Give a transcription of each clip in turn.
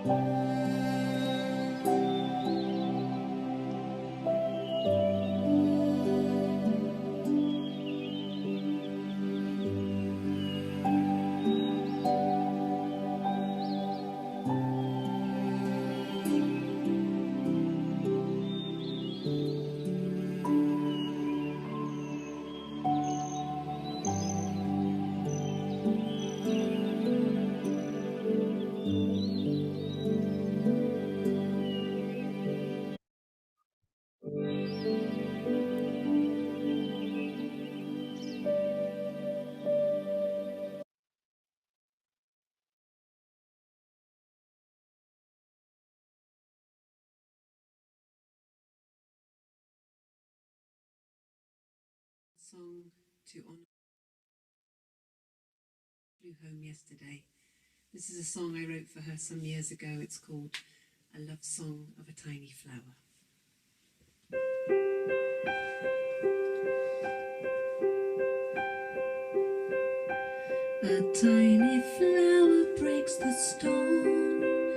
Song to honor flew home yesterday. This is a song I wrote for her some years ago. It's called A Love Song of a Tiny Flower. A tiny flower breaks the stone,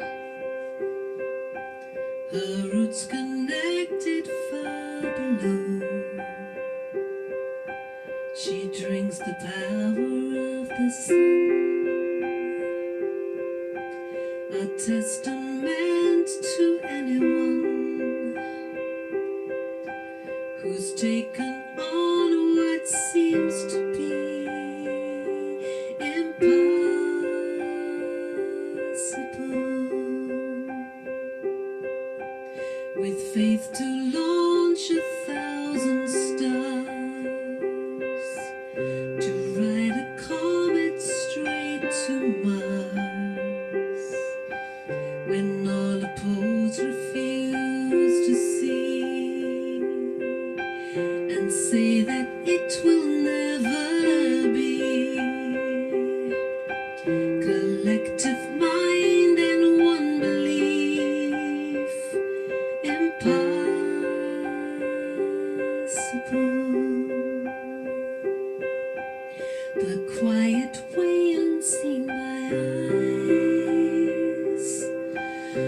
her roots connected far below. She drinks the power of the sun, a testament to anyone who's taken on what seems to be impossible, with faith to launch 1,000 stars, to ride a comet straight to Mars, when all opposed refuse to see and say that it will never be. Collective mind and one belief, impossible. The quiet way unseen by eyes,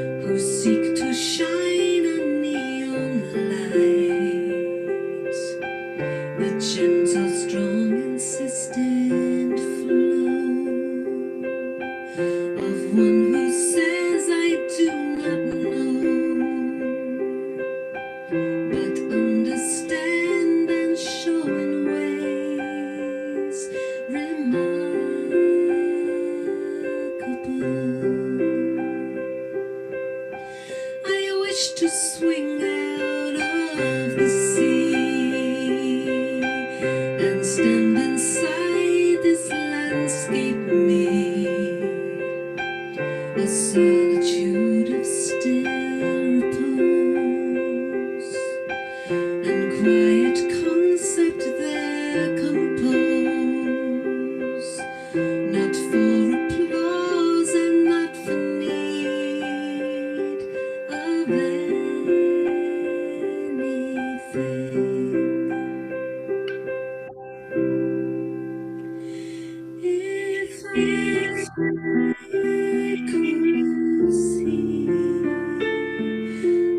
who seek to shine a neon light, the gentle, strong, insistent flow of one who says, I do not know, but understand and show in ways remarkable. I wish to swing out of the sea and stand inside this landscape made a solitude of still repose and quiet concept there compose, not for applause and not for need of anything. If I could see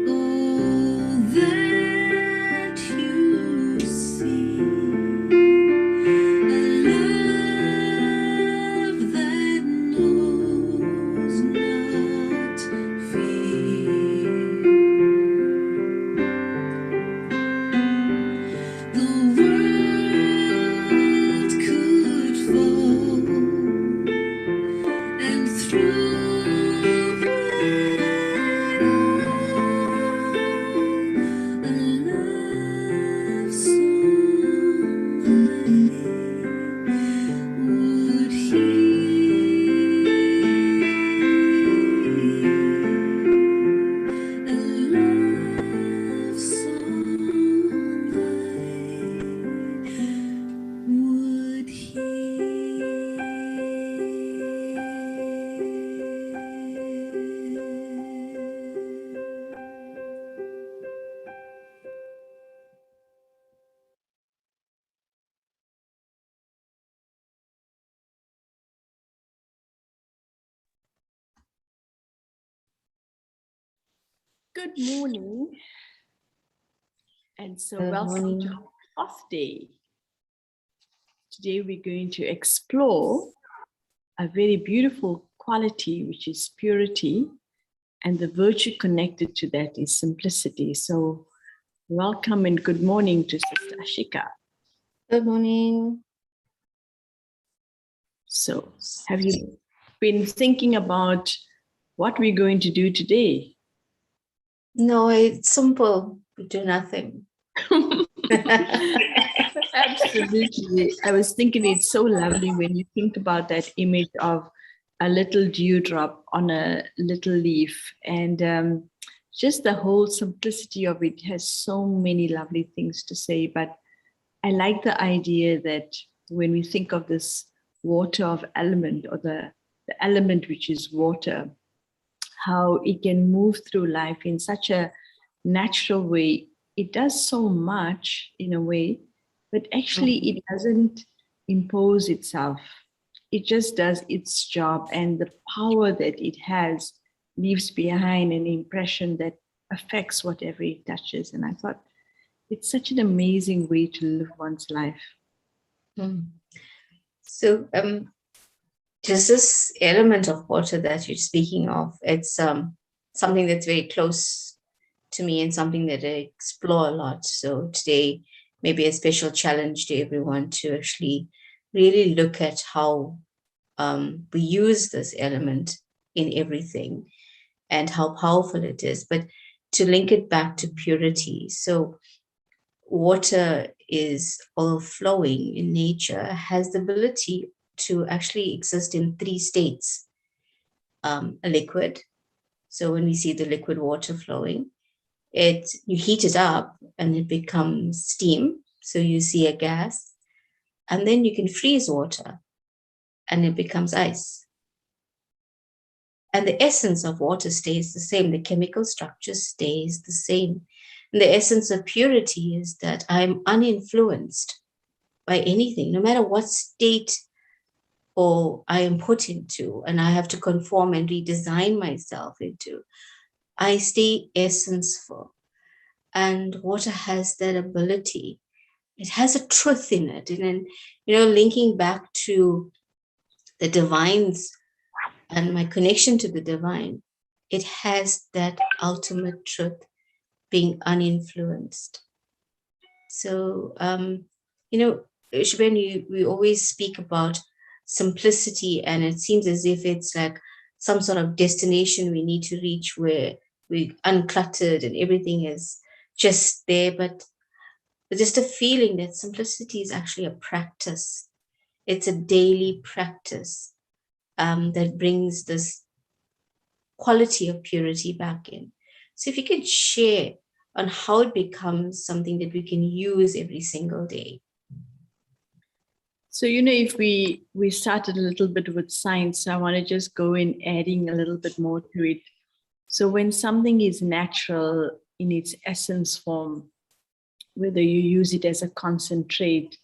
all that you see, a love that knows not fear, the world could fall, and through it all, a love song would hear, a love song would hear. Good morning. And so Good welcome morning. to our off day. Today we're going to explore a very beautiful quality, which is purity, and the virtue connected to that is simplicity. So welcome and good morning to Sister Ashika. Good morning. So have you been thinking about what we're going to do today? No, it's simple. We do nothing. Absolutely. I was thinking it's so lovely when you think about that image of a little dewdrop on a little leaf, and just the whole simplicity of it has so many lovely things to say. But I like the idea that when we think of this water of element, or the element which is water, how it can move through life in such a natural way. It does so much in a way, but actually it doesn't impose itself. It just does its job, and the power that it has leaves behind an impression that affects whatever it touches. And I thought it's such an amazing way to live one's life. So just this element of water that you're speaking of, it's something that's very close to me and something that I explore a lot. So today, maybe a special challenge to everyone to actually really look at how we use this element in everything and how powerful it is, but to link it back to purity. So water is all flowing in nature, has the ability to actually exist in three states. A liquid. So when we see the liquid water flowing, you heat it up and it becomes steam. So you see a gas. And then you can freeze water and it becomes ice. And the essence of water stays the same. The chemical structure stays the same. And the essence of purity is that I'm uninfluenced by anything, no matter what state or I am put into, and I have to conform and redesign myself into. I stay essence-full. And water has that ability. It has a truth in it. And then, linking back to the divines and my connection to the divine, it has that ultimate truth, being uninfluenced. So, Shubhen, we always speak about simplicity, and it seems as if it's like some sort of destination we need to reach where we uncluttered and everything is just there, but just a feeling that simplicity is actually a practice. It's a daily practice that brings this quality of purity back in. So if you could share on how it becomes something that we can use every single day. So, if we started a little bit with science, I want to just go in adding a little bit more to it. So when something is natural in its essence form, whether you use it as a concentrate,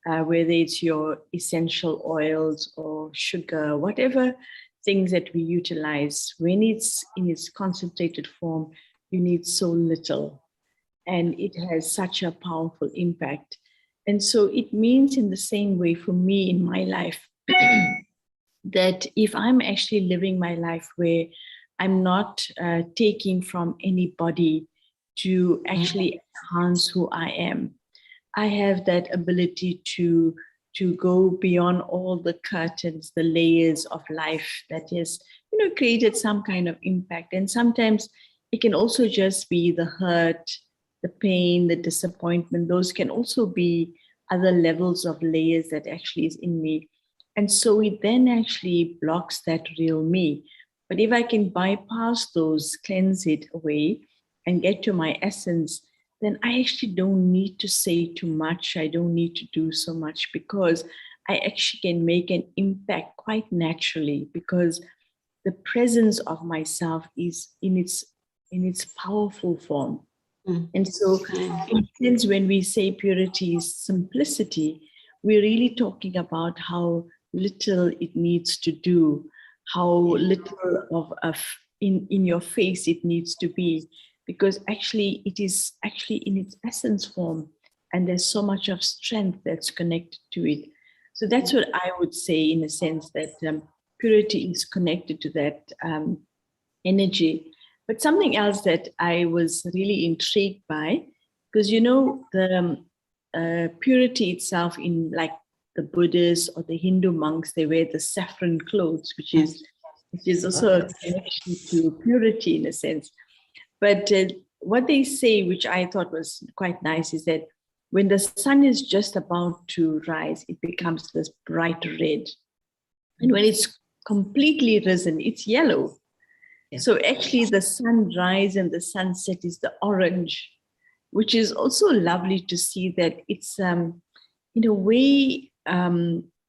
whether it's your essential oils or sugar, whatever things that we utilize, when it's in its concentrated form, you need so little, and it has such a powerful impact. And so it means in the same way for me in my life that if I'm actually living my life where I'm not taking from anybody to actually enhance who I am, I have that ability to go beyond all the curtains, the layers of life that has, created some kind of impact. And sometimes it can also just be the hurt, the pain, the disappointment. Those can also be other levels of layers that actually is in me. And so it then actually blocks that real me. But if I can bypass those, cleanse it away, and get to my essence, then I actually don't need to say too much. I don't need to do so much, because I actually can make an impact quite naturally, because the presence of myself is in its powerful form. And so in a sense, when we say purity is simplicity, we're really talking about how little it needs to do, how little of in your face it needs to be. because actually it is actually in its essence form, and there's so much of strength that's connected to it. So that's what I would say, in a sense, that purity is connected to that energy. But something else that I was really intrigued by, because the purity itself, in like the Buddhists or the Hindu monks, they wear the saffron clothes, which is also a connection to purity in a sense. But what they say, which I thought was quite nice, is that when the sun is just about to rise, it becomes this bright red. And when it's completely risen, it's yellow. Yeah. So actually the sunrise and the sunset is the orange, which is also lovely to see that it's in a way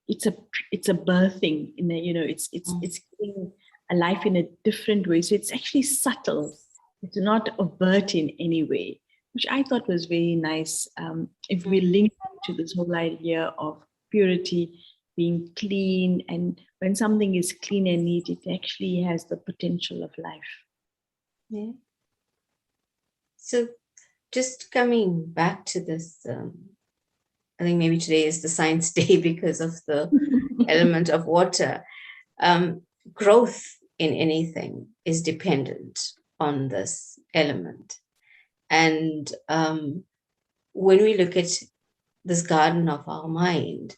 it's a birthing in a, it's giving a life in a different way. So it's actually subtle. It's not overt in any way, which I thought was very nice. If we link to this whole idea of purity being clean, and when something is clean and neat, it actually has the potential of life. Yeah. So just coming back to this, I think maybe today is the Science Day because of the element of water. Growth in anything is dependent on this element. And when we look at this garden of our mind,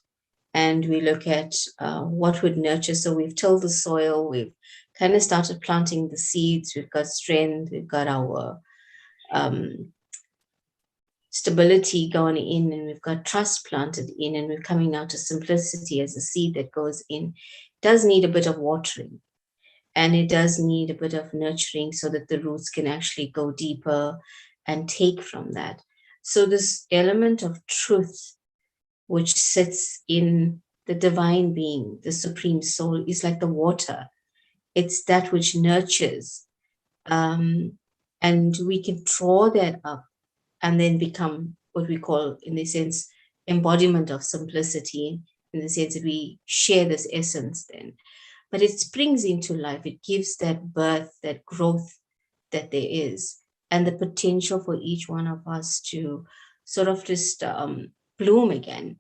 and we look at what would nurture, so we've tilled the soil, we've kind of started planting the seeds, we've got strength, we've got our stability going in, and we've got trust planted in, and we're coming now to simplicity as a seed that goes in. It does need a bit of watering, and it does need a bit of nurturing so that the roots can actually go deeper and take from that. So this element of truth, which sits in the divine being, the supreme soul, is like the water. It's that which nurtures, and we can draw that up and then become what we call, in the sense, embodiment of simplicity, in the sense that we share this essence then. But it springs into life. It gives that birth, that growth that there is, and the potential for each one of us to sort of just bloom again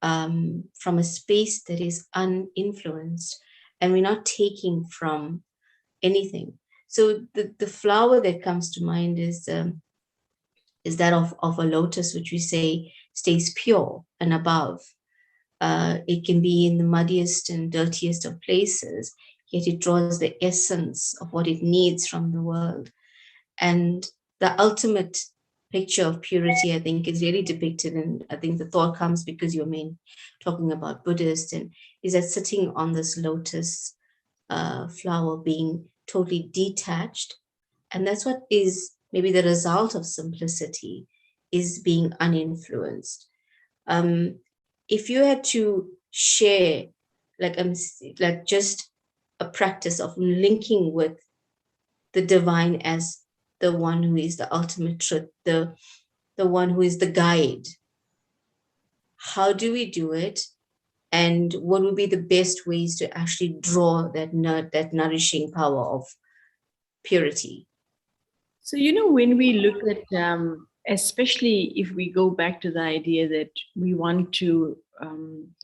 from a space that is uninfluenced, and we're not taking from anything. So the flower that comes to mind is that of a lotus, which we say stays pure and above. It can be in the muddiest and dirtiest of places, yet it draws the essence of what it needs from the world. And the ultimate picture of purity, I think, is really depicted, and I think the thought comes because you're talking about Buddhist, and is that sitting on this lotus flower, being totally detached. And that's what is maybe the result of simplicity, is being uninfluenced. If you had to share like just a practice of linking with the divine as the one who is the ultimate truth, the one who is the guide, how do we do it? And what would be the best ways to actually draw that nourishing power of purity? So, when we look at, especially if we go back to the idea that we want to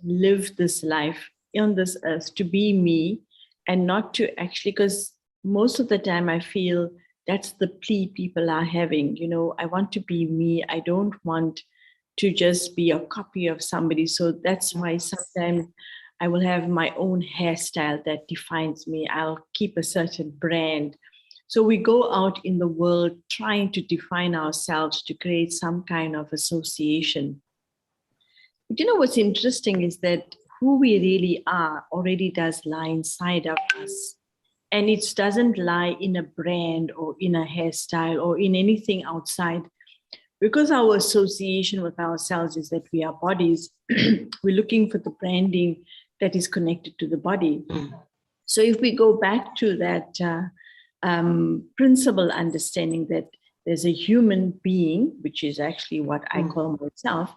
live this life on this earth, to be me, and not to actually, because most of the time I feel that's the plea people are having, I want to be me. I don't want to just be a copy of somebody. So that's why sometimes I will have my own hairstyle that defines me. I'll keep a certain brand. So we go out in the world trying to define ourselves to create some kind of association. But what's interesting is that who we really are already does lie inside of us. And it doesn't lie in a brand or in a hairstyle or in anything outside. Because our association with ourselves is that we are bodies, we're looking for the branding that is connected to the body. So if we go back to that principle understanding that there's a human being, which is actually what I call myself,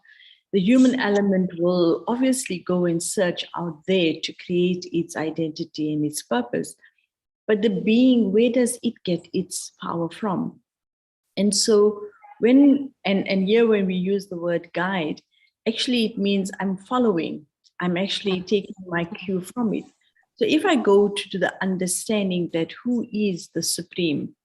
the human element will obviously go and search out there to create its identity and its purpose. But the being, where does it get its power from? And so and here when we use the word guide, actually it means I'm following. I'm actually taking my cue from it. So if I go to the understanding that who is the Supreme?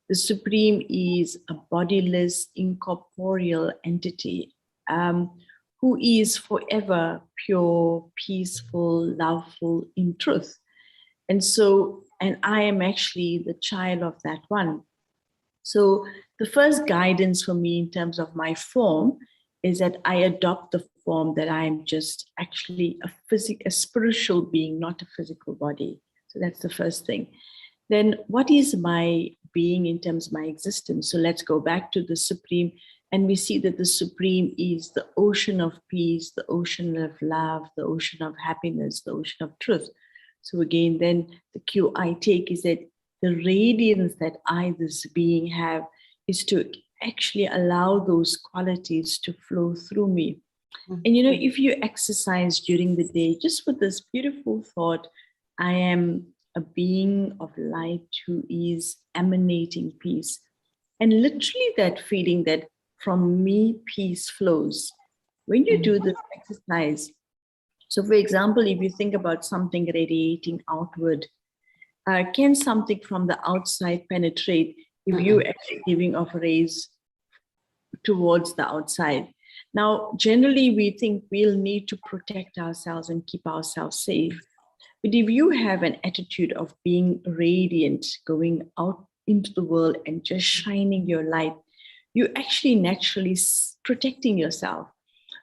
The Supreme is a bodiless, incorporeal entity who is forever pure, peaceful, loveful in truth. And so, and I am actually the child of that one. So the first guidance for me in terms of my form is that I adopt the form that I am just actually a spiritual being, not a physical body. So that's the first thing. Then what is my being in terms of my existence? So let's go back to the Supreme, and we see that the Supreme is the ocean of peace, the ocean of love, the ocean of happiness, the ocean of truth. So again, then the cue I take is that the radiance that I, this being, have is to actually allow those qualities to flow through me. Mm-hmm. And if you exercise during the day, just with this beautiful thought, I am a being of light who is emanating peace. And literally that feeling that from me, peace flows. When you do this exercise, so for example, if you think about something radiating outward, can something from the outside penetrate if you actually giving off rays towards the outside? Now, generally, we think we'll need to protect ourselves and keep ourselves safe. But if you have an attitude of being radiant, going out into the world and just shining your light, you're actually naturally protecting yourself.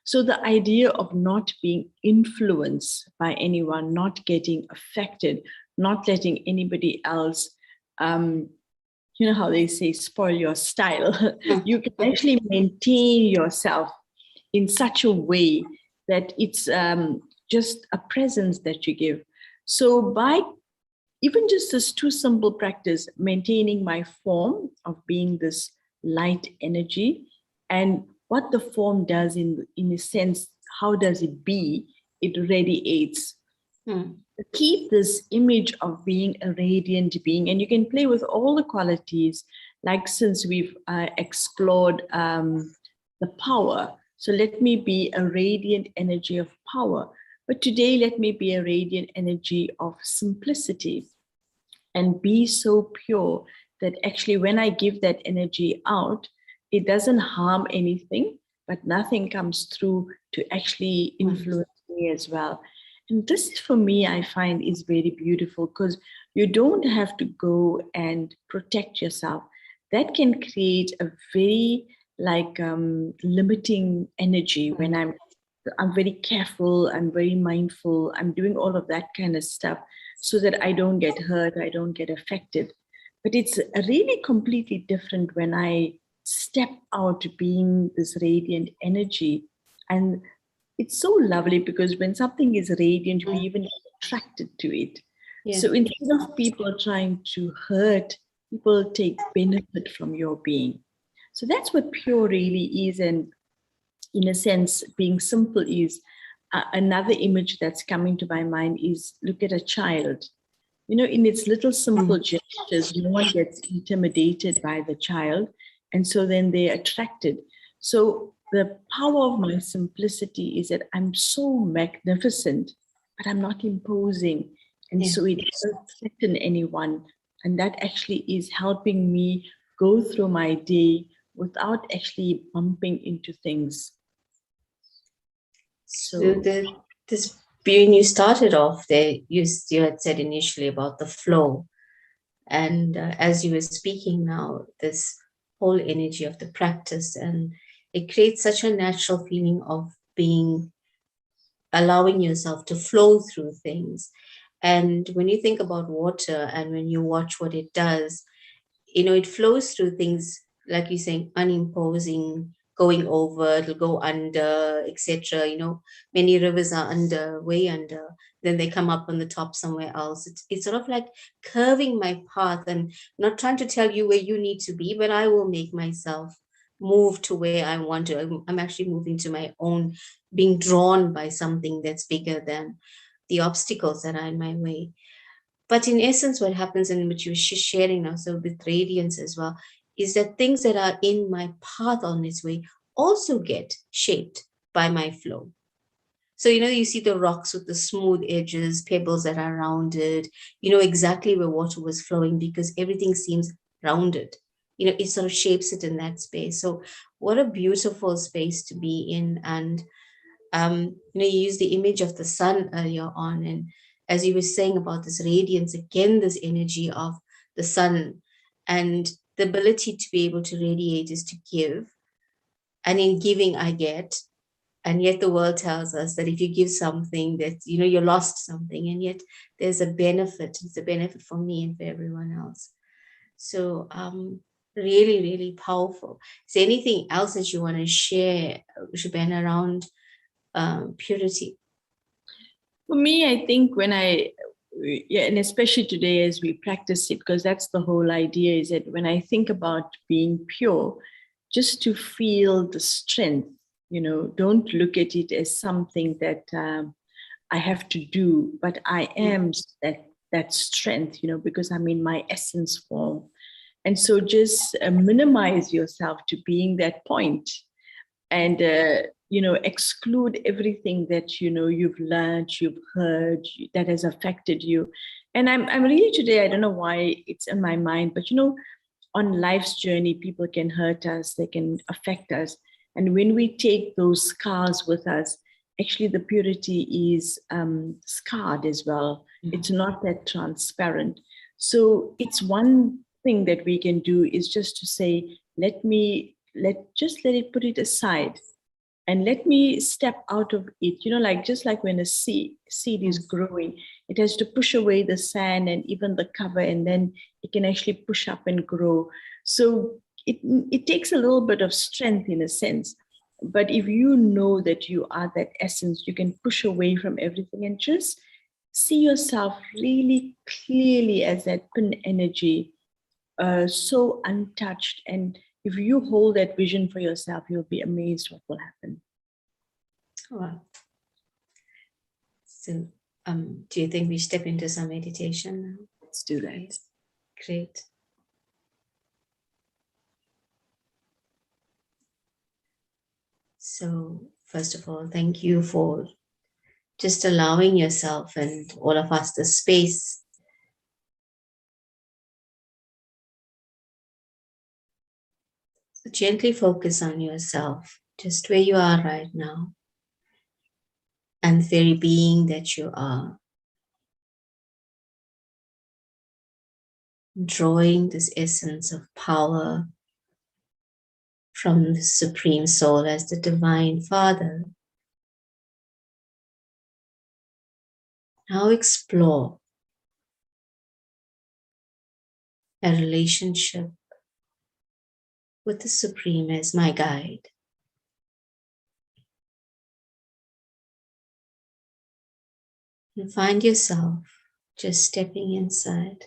So the idea of not being influenced by anyone, not getting affected, not letting anybody else, you know how they say, spoil your style. You can actually maintain yourself in such a way that it's just a presence that you give. So by even just this two simple practice, maintaining my form of being this light energy, and what the form does in a sense, how does it be? It radiates. Keep this image of being a radiant being, and you can play with all the qualities, like since we've explored the power. So let me be a radiant energy of power. But today, let me be a radiant energy of simplicity and be so pure that actually when I give that energy out, it doesn't harm anything, but nothing comes through to actually influence me as well. And this, for me, I find is very beautiful, because you don't have to go and protect yourself. That can create a very limiting energy when I'm very careful, I'm very mindful, I'm doing all of that kind of stuff so that I don't get hurt, I don't get affected. But it's really completely different when I step out being this radiant energy. And it's so lovely because when something is radiant, we even get attracted to it. Yeah. So instead of people trying to hurt, people take benefit from your being. So that's what pure really is. And in a sense, being simple is another image that's coming to my mind is look at a child. In its little simple gestures, no one gets intimidated by the child. And so then they're attracted. So the power of my simplicity is that I'm so magnificent, but I'm not imposing. And so it doesn't threaten anyone. And that actually is helping me go through my day without actually bumping into things. So when you started off there, you had said initially about the flow. And as you were speaking now, this whole energy of the practice, and it creates such a natural feeling of allowing yourself to flow through things. And when you think about water and when you watch what it does, it flows through things, like you're saying, unimposing, going over, it'll go under, etc. Many rivers are under, way under, then they come up on the top somewhere else. It's sort of like curving my path and not trying to tell you where you need to be, but I will make myself move to where I want to. I'm actually moving to my own, being drawn by something that's bigger than the obstacles that are in my way. But in essence, what happens, and which you're sharing now, so with radiance as well, is that things that are in my path on its way also get shaped by my flow. So, you see the rocks with the smooth edges, pebbles that are rounded, you know exactly where water was flowing because everything seems rounded. It sort of shapes it in that space. So what a beautiful space to be in. And, you use the image of the sun earlier on. And as you were saying about this radiance, again, this energy of the sun and the ability to be able to radiate is to give. And in giving, I get. And yet the world tells us that if you give something that, you lost something, and yet there's a benefit. It's a benefit for me and for everyone else. So really, really powerful. Is there anything else that you want to share, Shubhen, around purity? For me, I think and especially today as we practice it, because that's the whole idea, is that when I think about being pure, just to feel the strength, don't look at it as something that I have to do, but I am that strength, because I'm in my essence form. And so just minimize yourself to being that point and, exclude everything that, you've learned, you've heard, that has affected you. And I'm really today, I don't know why it's in my mind, but, on life's journey, people can hurt us, they can affect us. And when we take those scars with us, actually the purity is scarred as well. Mm-hmm. It's not that transparent. So it's one thing that we can do is just to say, let it put it aside and let me step out of it. Just like when a seed is growing, it has to push away the sand and even the cover, and then it can actually push up and grow. So it takes a little bit of strength in a sense. But if you know that you are that essence, you can push away from everything and just see yourself really clearly as that pin energy, so untouched. And if you hold that vision for yourself, you'll be amazed what will happen. Wow. So, do you think we step into some meditation now? Let's do that. Great. So, first of all, thank you for just allowing yourself and all of us the space so gently focus on yourself, just where you are right now, and the very being that you are. Drawing this essence of power from the Supreme Soul as the Divine Father. Now explore a relationship with the Supreme as my guide. And find yourself just stepping inside,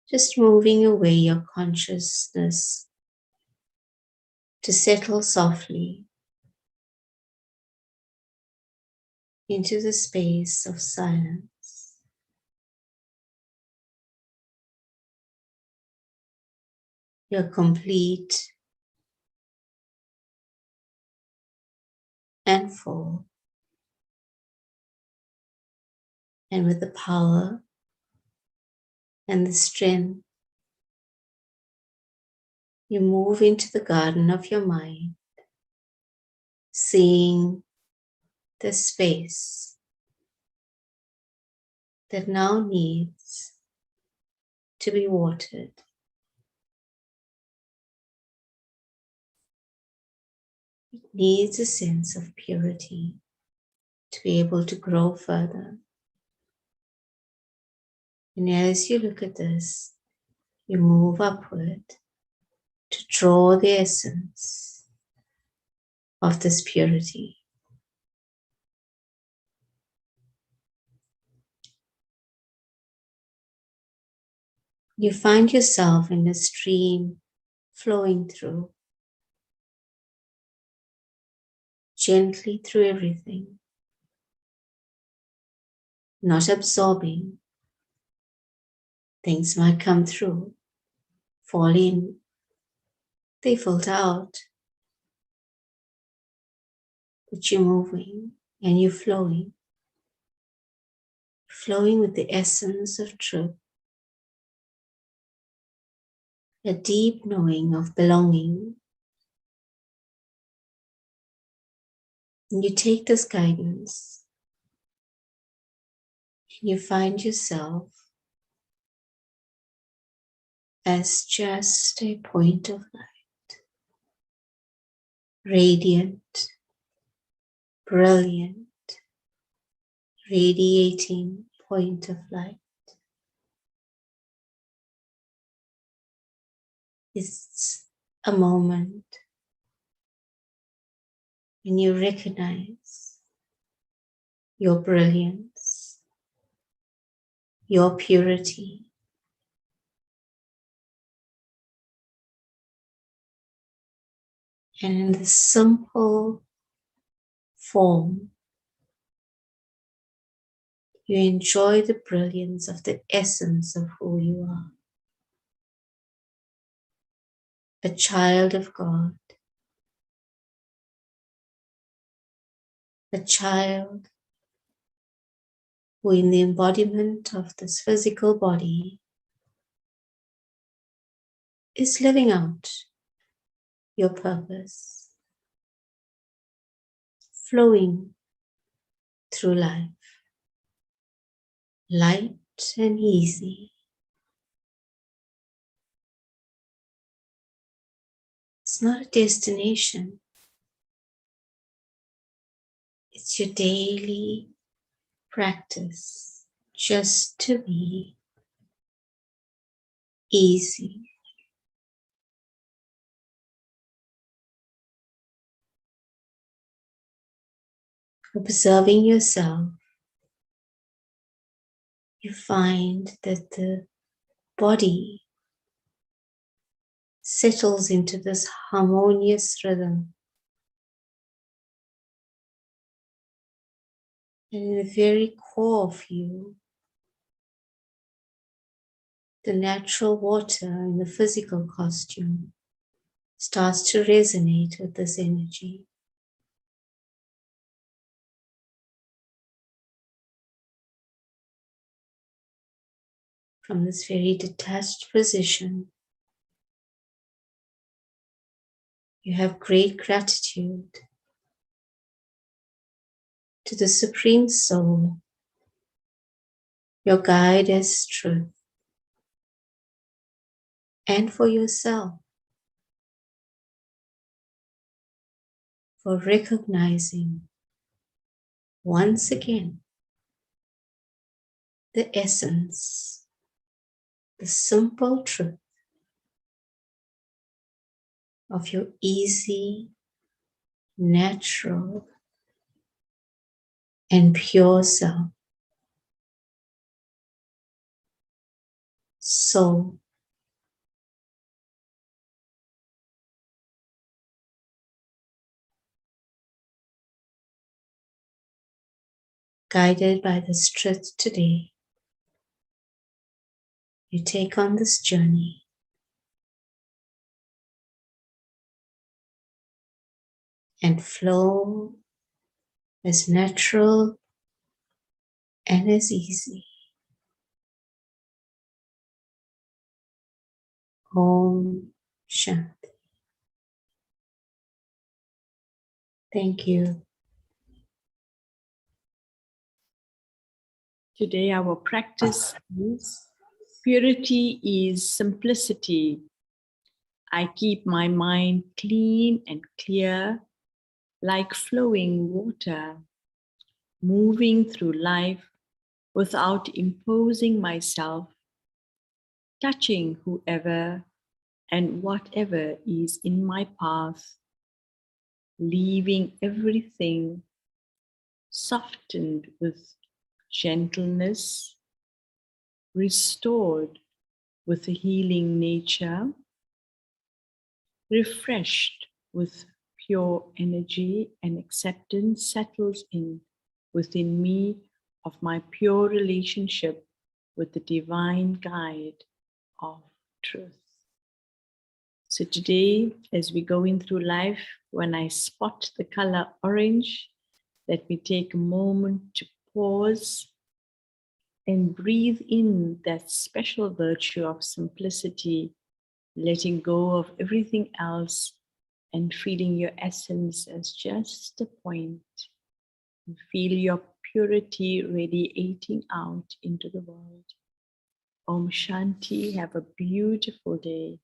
just moving away your consciousness to settle softly into the space of silence. You're complete and full, and with the power and the strength, you move into the garden of your mind, seeing the space that now needs to be watered. It needs a sense of purity to be able to grow further. And as you look at this, you move upward to draw the essence of this purity. You find yourself in a stream flowing through, gently through everything, not absorbing. Things might come through, fall in, they filter out. But you're moving and you're flowing with the essence of truth, a deep knowing of belonging. And you take this guidance and you find yourself as just a point of light, radiant, brilliant, radiating point of light. It's a moment when you recognize your brilliance, your purity, and in the simple form, you enjoy the brilliance of the essence of who you are. A child of God, a child who in the embodiment of this physical body is living out your purpose, flowing through life, light and easy. It's not a destination. It's your daily practice just to be easy. Observing yourself, you find that the body settles into this harmonious rhythm. And in the very core of you, the natural water in the physical costume starts to resonate with this energy. From this very detached position, you have great gratitude to the Supreme Soul, your guide as truth, and for yourself, for recognizing once again the essence, the simple truth of your easy, natural, and pure self. Soul, guided by this truth today, you take on this journey and flow as natural and as easy. Om Shanti. Thank you. Today our practice is purity is simplicity. I keep my mind clean and clear like flowing water, moving through life without imposing myself, touching whoever and whatever is in my path, leaving everything softened with gentleness, restored with a healing nature, refreshed with pure energy, and acceptance settles in within me of my pure relationship with the divine guide of truth. So today, as we go in through life, when I spot the color orange, let me take a moment to pause and breathe in that special virtue of simplicity, letting go of everything else and feeling your essence as just a point. And feel your purity radiating out into the world. Om Shanti, have a beautiful day.